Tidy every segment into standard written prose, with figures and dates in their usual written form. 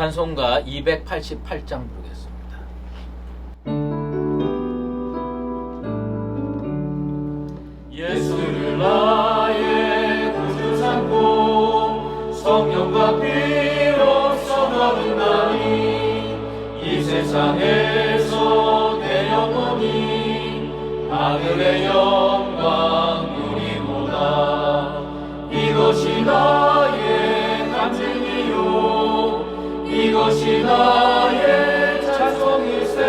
찬송가 288장 부르겠습니다. 예수를 나의 구주 삼고 성령과 피로써 거듭나니 이 세상에서 내 영혼이 하늘의 영광 누리도다. 이것이 나의 간증이요 이것이 나의 찬송일세.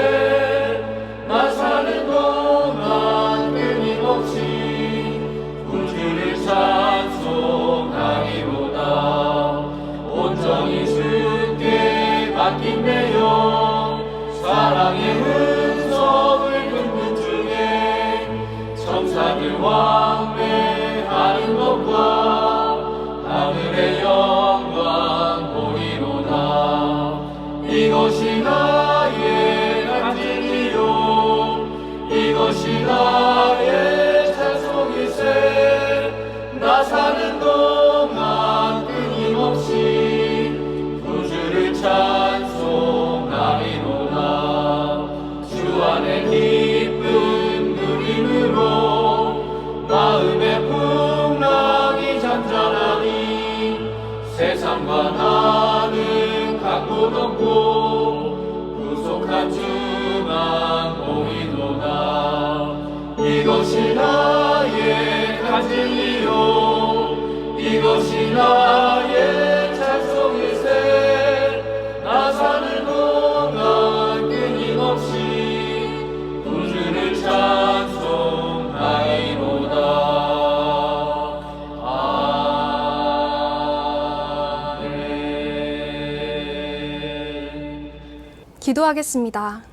나 사는 동안 끊임없이 구주를 찬송하리로다. 온전히 주께 맡긴 내 영 사랑의 음성을 듣는 중에 천사들 왕래하는 것과 하늘의 영광 보리로다. 이것이 나의 간증이요 이것이 나의 찬송일세. 나 사는 동안 끊임없이 구주를 찬송하리로다. 주 안에 기쁨 누림으로 마음의 풍랑이 잔잔하니 세상과 나는 각 곳 없고 구속한 주만 보이도다. 이것이 나의 간증이요 이것이 나의 찬송일세. 나 사는 동안 끊임없이 구주를 찬송하리로다. 아멘. 기도하겠습니다.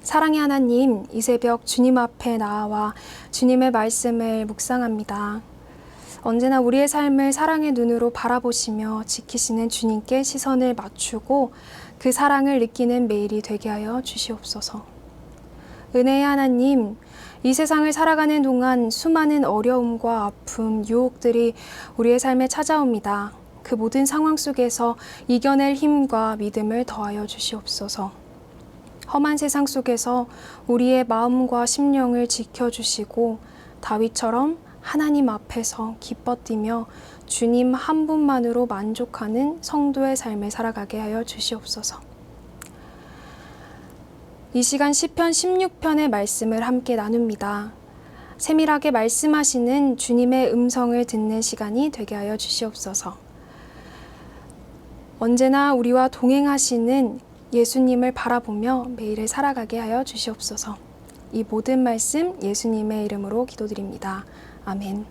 사랑의 하나님, 이 새벽 주님 앞에 나와 주님의 말씀을 묵상합니다. 언제나 우리의 삶을 사랑의 눈으로 바라보시며 지키시는 주님께 시선을 맞추고 그 사랑을 느끼는 매일이 되게 하여 주시옵소서. 은혜의 하나님, 이 세상을 살아가는 동안 수많은 어려움과 아픔, 유혹들이 우리의 삶에 찾아옵니다. 그 모든 상황 속에서 이겨낼 힘과 믿음을 더하여 주시옵소서. 험한 세상 속에서 우리의 마음과 심령을 지켜주시고 다윗처럼 하나님 앞에서 기뻐 뛰며 주님 한 분만으로 만족하는 성도의 삶을 살아가게 하여 주시옵소서. 이 시간 시편 16편의 말씀을 함께 나눕니다. 세밀하게 말씀하시는 주님의 음성을 듣는 시간이 되게 하여 주시옵소서. 언제나 우리와 동행하시는 예수님을 바라보며 매일을 살아가게 하여 주시옵소서. 이 모든 말씀 예수님의 이름으로 기도드립니다. 아멘.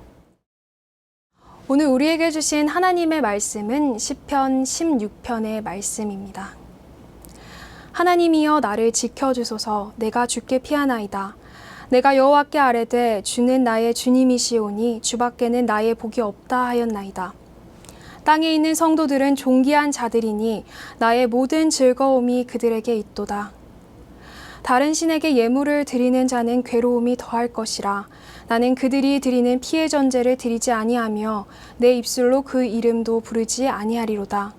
오늘 우리에게 주신 하나님의 말씀은 시편 16편의 말씀입니다. 하나님이여 나를 지켜주소서. 내가 주께 피하나이다. 내가 여호와께 아뢰되 주는 나의 주님이시오니 주밖에는 나의 복이 없다 하였나이다. 땅에 있는 성도들은 존귀한 자들이니 나의 모든 즐거움이 그들에게 있도다. 다른 신에게 예물을 드리는 자는 괴로움이 더할 것이라. 나는 그들이 드리는 피의 전제를 드리지 아니하며 내 입술로 그 이름도 부르지 아니하리로다.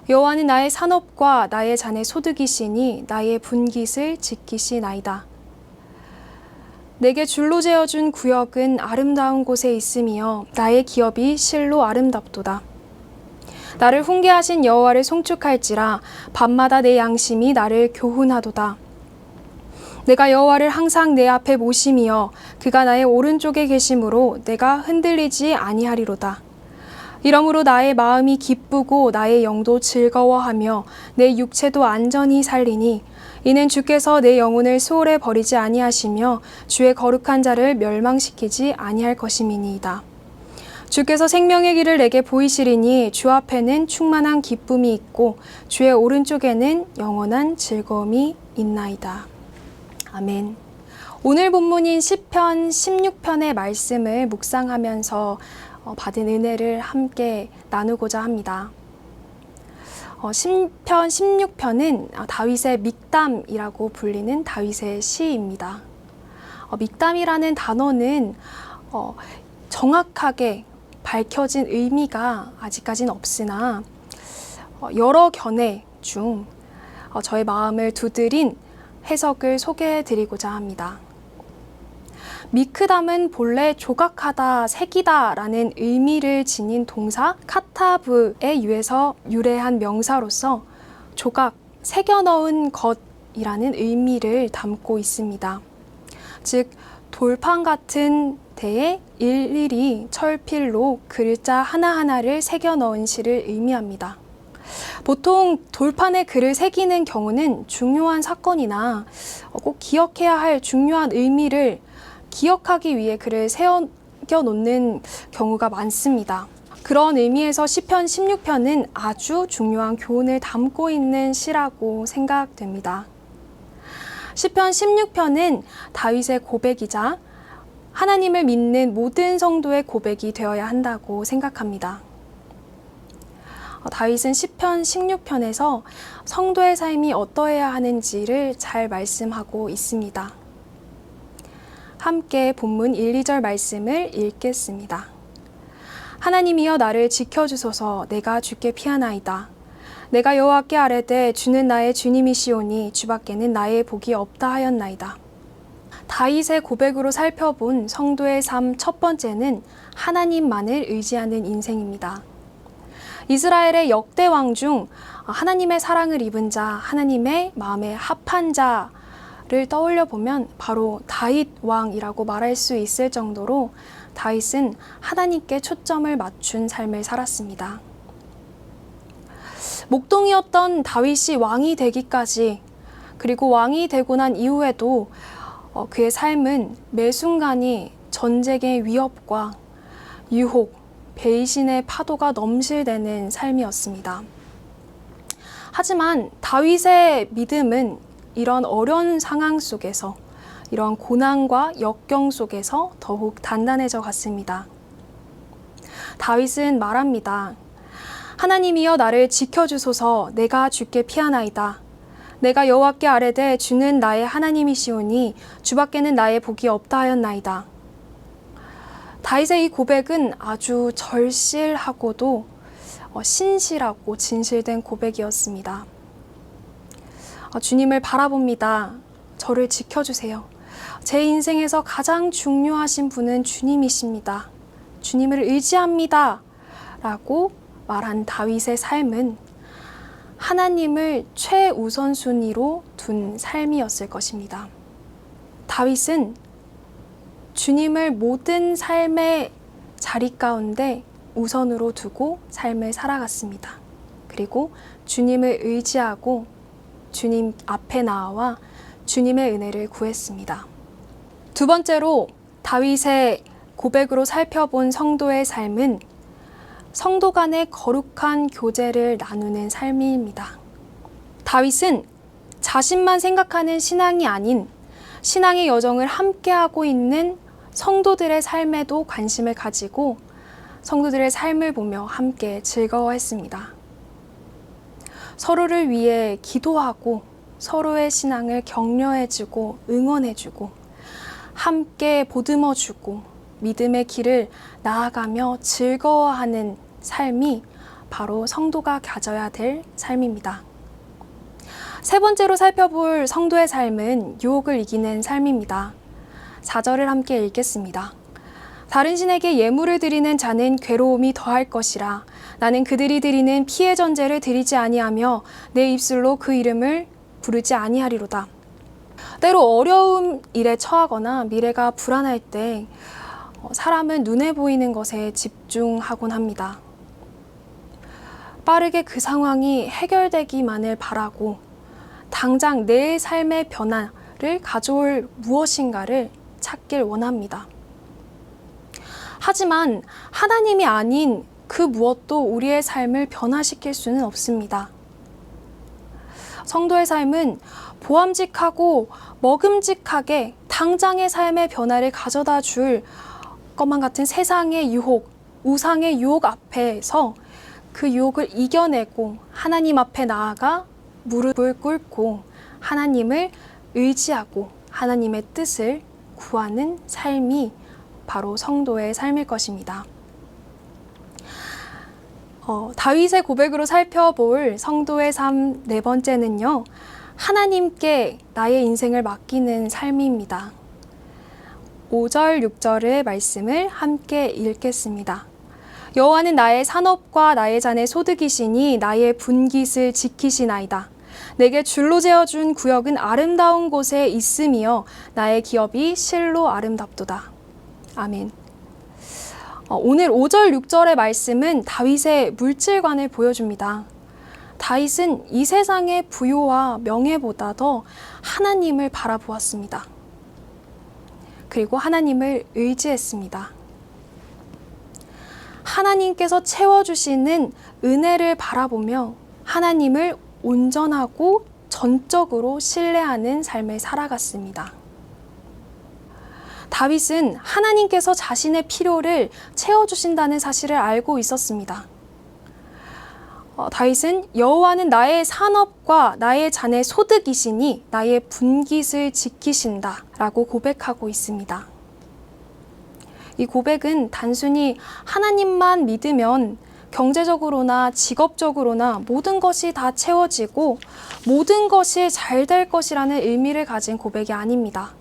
여호와는 나의 산업과 나의 잔의 소득이시니 나의 분깃을 지키시나이다. 내게 줄로 재어준 구역은 아름다운 곳에 있으며 나의 기업이 실로 아름답도다. 나를 훈계하신 여호와를 송축할지라. 밤마다 내 양심이 나를 교훈하도다. 내가 여호와를 항상 내 앞에 모심이여 그가 나의 오른쪽에 계심으로 내가 흔들리지 아니하리로다. 이러므로 나의 마음이 기쁘고 나의 영도 즐거워하며 내 육체도 안전히 살리니 이는 주께서 내 영혼을 수월에 버리지 아니하시며 주의 거룩한 자를 멸망시키지 아니할 것임이니이다. 주께서 생명의 길을 내게 보이시리니 주 앞에는 충만한 기쁨이 있고 주의 오른쪽에는 영원한 즐거움이 있나이다. 아멘. 오늘 본문인 시편 16편의 말씀을 묵상하면서 받은 은혜를 함께 나누고자 합니다. 시편 16편은 다윗의 믹담이라고 불리는 다윗의 시입니다. 믹담이라는 단어는 정확하게 밝혀진 의미가 아직까지는 없으나 여러 견해 중 저의 마음을 두드린 해석을 소개해 드리고자 합니다. 미크담은 본래 조각하다, 새기다 라는 의미를 지닌 동사 카타브의 유에서 유래한 명사로서 조각, 새겨 넣은 것이라는 의미를 담고 있습니다. 즉, 돌판 같은 데에 일일이 철필로 글자 하나하나를 새겨 넣은 시를 의미합니다. 보통 돌판에 글을 새기는 경우는 중요한 사건이나 꼭 기억해야 할 중요한 의미를 기억하기 위해 글을 새겨 놓는 경우가 많습니다. 그런 의미에서 시편 16편은 아주 중요한 교훈을 담고 있는 시라고 생각됩니다. 시편 16편은 다윗의 고백이자 하나님을 믿는 모든 성도의 고백이 되어야 한다고 생각합니다. 다윗은 시편 16편에서 성도의 삶이 어떠해야 하는지를 잘 말씀하고 있습니다. 함께 본문 1, 2절 말씀을 읽겠습니다. 하나님이여 나를 지켜주소서. 내가 주께 피하나이다. 내가 여호와께 아뢰되 주는 나의 주님이시오니 주밖에는 나의 복이 없다 하였나이다. 다윗의 고백으로 살펴본 성도의 삶 첫 번째는 하나님만을 의지하는 인생입니다. 이스라엘의 역대 왕 중 하나님의 사랑을 입은 자, 하나님의 마음에 합한 자를 떠올려 보면 바로 다윗 왕이라고 말할 수 있을 정도로 다윗은 하나님께 초점을 맞춘 삶을 살았습니다. 목동이었던 다윗이 왕이 되기까지, 그리고 왕이 되고 난 이후에도 그의 삶은 매 순간이 전쟁의 위협과 유혹, 배신의 파도가 넘실대는 삶이었습니다. 하지만 다윗의 믿음은 이런 어려운 상황 속에서, 이런 고난과 역경 속에서 더욱 단단해져 갔습니다. 다윗은 말합니다. 하나님이여 나를 지켜주소서. 내가 주께 피하나이다. 내가 여호와께 아뢰되 주는 나의 하나님이시오니 주밖에는 나의 복이 없다 하였나이다. 다윗의 이 고백은 아주 절실하고도 신실하고 진실된 고백이었습니다. 주님을 바라봅니다. 저를 지켜주세요. 제 인생에서 가장 중요하신 분은 주님이십니다. 주님을 의지합니다. 라고 말한 다윗의 삶은 하나님을 최우선순위로 둔 삶이었을 것입니다. 다윗은 주님을 모든 삶의 자리 가운데 우선으로 두고 삶을 살아갔습니다. 그리고 주님을 의지하고 주님 앞에 나와 주님의 은혜를 구했습니다. 두 번째로 다윗의 고백으로 살펴본 성도의 삶은 성도 간의 거룩한 교제를 나누는 삶입니다. 다윗은 자신만 생각하는 신앙이 아닌 신앙의 여정을 함께하고 있는 성도들의 삶에도 관심을 가지고 성도들의 삶을 보며 함께 즐거워했습니다. 서로를 위해 기도하고 서로의 신앙을 격려해주고 응원해주고 함께 보듬어주고 믿음의 길을 나아가며 즐거워하는 삶이 바로 성도가 가져야 될 삶입니다. 세 번째로 살펴볼 성도의 삶은 유혹을 이기는 삶입니다. 4절을 함께 읽겠습니다. 다른 신에게 예물을 드리는 자는 괴로움이 더할 것이라. 나는 그들이 드리는 피의 전제를 드리지 아니하며 내 입술로 그 이름을 부르지 아니하리로다. 때로 어려운 일에 처하거나 미래가 불안할 때 사람은 눈에 보이는 것에 집중하곤 합니다. 빠르게 그 상황이 해결되기만을 바라고 당장 내 삶의 변화를 가져올 무엇인가를 찾길 원합니다. 하지만 하나님이 아닌 그 무엇도 우리의 삶을 변화시킬 수는 없습니다. 성도의 삶은 보암직하고 먹음직하게 당장의 삶의 변화를 가져다 줄 것만 같은 세상의 유혹, 우상의 유혹 앞에서 그 유혹을 이겨내고 하나님 앞에 나아가 무릎을 꿇고 하나님을 의지하고 하나님의 뜻을 구하는 삶이 바로 성도의 삶일 것입니다. 다윗의 고백으로 살펴볼 성도의 삶 네 번째는요, 하나님께 나의 인생을 맡기는 삶입니다. 5절, 6절의 말씀을 함께 읽겠습니다. 여호와는 나의 산업과 나의 잔의 소득이시니 나의 분깃을 지키시나이다. 내게 줄로 재어준 구역은 아름다운 곳에 있으며 나의 기업이 실로 아름답도다. 아멘. 오늘 5절, 6절의 말씀은 다윗의 물질관을 보여줍니다. 다윗은 이 세상의 부요와 명예보다 더 하나님을 바라보았습니다. 그리고 하나님을 의지했습니다. 하나님께서 채워주시는 은혜를 바라보며 하나님을 온전하고 전적으로 신뢰하는 삶을 살아갔습니다. 다윗은 하나님께서 자신의 필요를 채워주신다는 사실을 알고 있었습니다. 다윗은 여호와는 나의 산업과 나의 잔의 소득이시니 나의 분깃을 지키신다 라고 고백하고 있습니다. 이 고백은 단순히 하나님만 믿으면 경제적으로나 직업적으로나 모든 것이 다 채워지고 모든 것이 잘 될 것이라는 의미를 가진 고백이 아닙니다.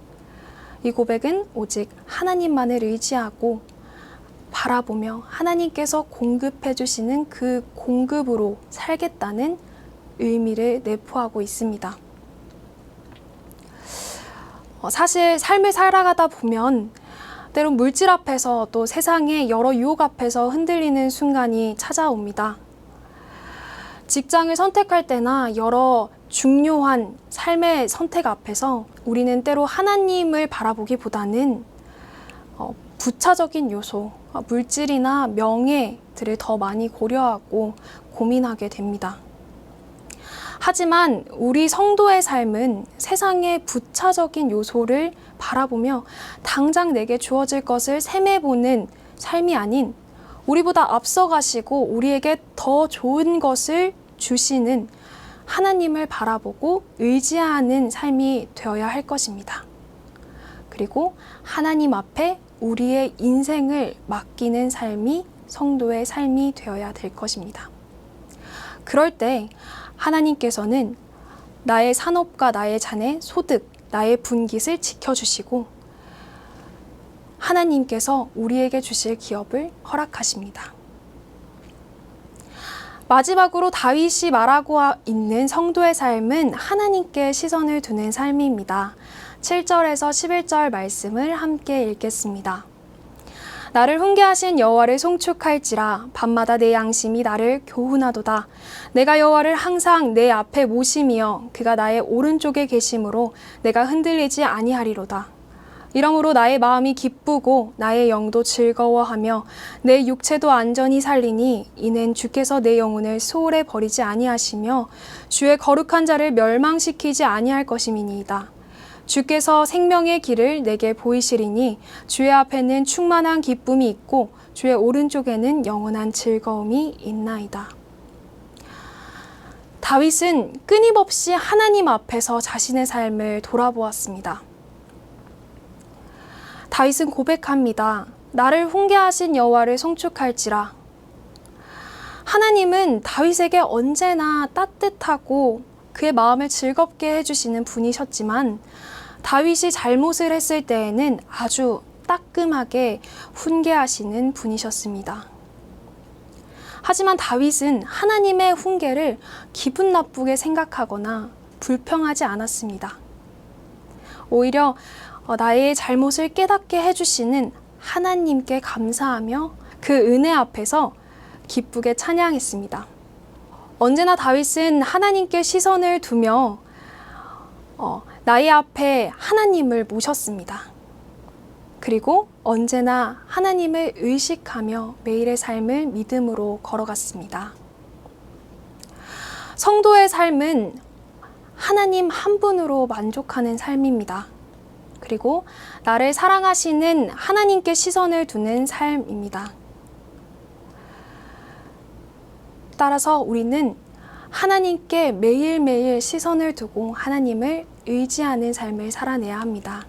이 고백은 오직 하나님만을 의지하고 바라보며 하나님께서 공급해 주시는 그 공급으로 살겠다는 의미를 내포하고 있습니다. 사실 삶을 살아가다 보면 때론 물질 앞에서 또 세상의 여러 유혹 앞에서 흔들리는 순간이 찾아옵니다. 직장을 선택할 때나 여러 중요한 삶의 선택 앞에서 우리는 때로 하나님을 바라보기보다는 부차적인 요소, 물질이나 명예들을 더 많이 고려하고 고민하게 됩니다. 하지만 우리 성도의 삶은 세상의 부차적인 요소를 바라보며 당장 내게 주어질 것을 셈해보는 삶이 아닌 우리보다 앞서가시고 우리에게 더 좋은 것을 주시는 하나님을 바라보고 의지하는 삶이 되어야 할 것입니다. 그리고 하나님 앞에 우리의 인생을 맡기는 삶이 성도의 삶이 되어야 될 것입니다. 그럴 때 하나님께서는 나의 산업과 나의 잔의 소득, 나의 분깃을 지켜주시고 하나님께서 우리에게 주실 기업을 허락하십니다. 마지막으로 다윗이 말하고 있는 성도의 삶은 하나님께 시선을 두는 삶입니다. 7절에서 11절 말씀을 함께 읽겠습니다. 나를 훈계하신 여호와를 송축할지라 밤마다 내 양심이 나를 교훈하도다. 내가 여호와를 항상 내 앞에 모심이여 그가 나의 오른쪽에 계심으로 내가 흔들리지 아니하리로다. 이러므로 나의 마음이 기쁘고 나의 영도 즐거워하며 내 육체도 안전히 살리니 이는 주께서 내 영혼을 소홀히 버리지 아니하시며 주의 거룩한 자를 멸망시키지 아니할 것임이니이다. 주께서 생명의 길을 내게 보이시리니 주의 앞에는 충만한 기쁨이 있고 주의 오른쪽에는 영원한 즐거움이 있나이다. 다윗은 끊임없이 하나님 앞에서 자신의 삶을 돌아보았습니다. 다윗은 고백합니다. 나를 훈계하신 여호와를 송축할지라. 하나님은 다윗에게 언제나 따뜻하고 그의 마음을 즐겁게 해주시는 분이셨지만 다윗이 잘못을 했을 때에는 아주 따끔하게 훈계하시는 분이셨습니다. 하지만 다윗은 하나님의 훈계를 기분 나쁘게 생각하거나 불평하지 않았습니다. 오히려 나의 잘못을 깨닫게 해주시는 하나님께 감사하며 그 은혜 앞에서 기쁘게 찬양했습니다. 언제나 다윗은 하나님께 시선을 두며 나의 앞에 하나님을 모셨습니다. 그리고 언제나 하나님을 의식하며 매일의 삶을 믿음으로 걸어갔습니다. 성도의 삶은 하나님 한 분으로 만족하는 삶입니다. 그리고 나를 사랑하시는 하나님께 시선을 두는 삶입니다. 따라서 우리는 하나님께 매일매일 시선을 두고 하나님을 의지하는 삶을 살아내야 합니다.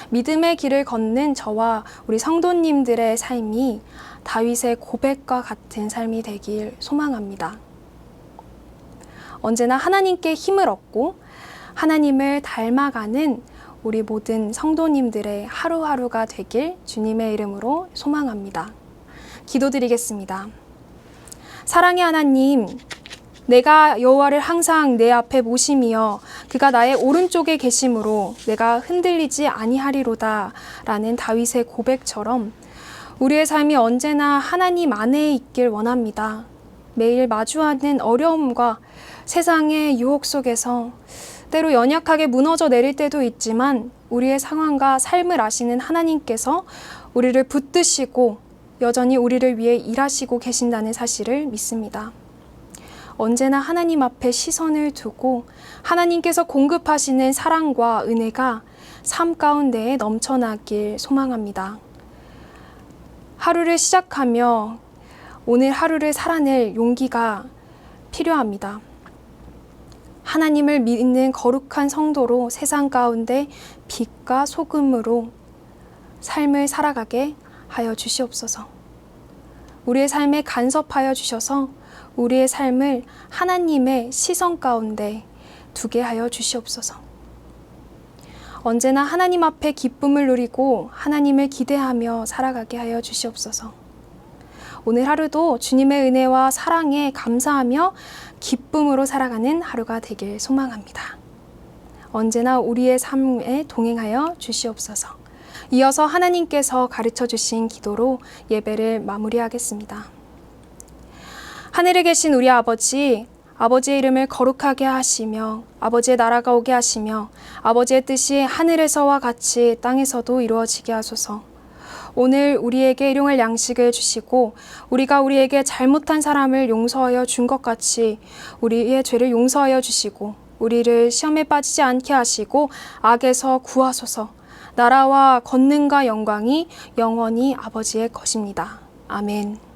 믿음의 길을 걷는 저와 우리 성도님들의 삶이 다윗의 고백과 같은 삶이 되길 소망합니다. 언제나 하나님께 힘을 얻고 하나님을 닮아가는 우리 모든 성도님들의 하루하루가 되길 주님의 이름으로 소망합니다. 기도드리겠습니다. 사랑의 하나님, 내가 여호와를 항상 내 앞에 모심이여 그가 나의 오른쪽에 계심으로 내가 흔들리지 아니하리로다 라는 다윗의 고백처럼 우리의 삶이 언제나 하나님 안에 있길 원합니다. 매일 마주하는 어려움과 세상의 유혹 속에서 때로 연약하게 무너져 내릴 때도 있지만 우리의 상황과 삶을 아시는 하나님께서 우리를 붙드시고 여전히 우리를 위해 일하시고 계신다는 사실을 믿습니다. 언제나 하나님 앞에 시선을 두고 하나님께서 공급하시는 사랑과 은혜가 삶 가운데에 넘쳐나길 소망합니다. 하루를 시작하며 오늘 하루를 살아낼 용기가 필요합니다. 하나님을 믿는 거룩한 성도로 세상 가운데 빛과 소금으로 삶을 살아가게 하여 주시옵소서. 우리의 삶에 간섭하여 주셔서 우리의 삶을 하나님의 시선 가운데 두게 하여 주시옵소서. 언제나 하나님 앞에 기쁨을 누리고 하나님을 기대하며 살아가게 하여 주시옵소서. 오늘 하루도 주님의 은혜와 사랑에 감사하며 기쁨으로 살아가는 하루가 되길 소망합니다. 언제나 우리의 삶에 동행하여 주시옵소서. 이어서 하나님께서 가르쳐 주신 기도로 예배를 마무리하겠습니다. 하늘에 계신 우리 아버지, 아버지의 이름을 거룩하게 하시며 아버지의 나라가 오게 하시며 아버지의 뜻이 하늘에서와 같이 땅에서도 이루어지게 하소서. 오늘 우리에게 일용할 양식을 주시고 우리가 우리에게 잘못한 사람을 용서하여 준 것 같이 우리의 죄를 용서하여 주시고 우리를 시험에 빠지지 않게 하시고 악에서 구하소서. 나라와 권능과 영광이 영원히 아버지의 것입니다. 아멘.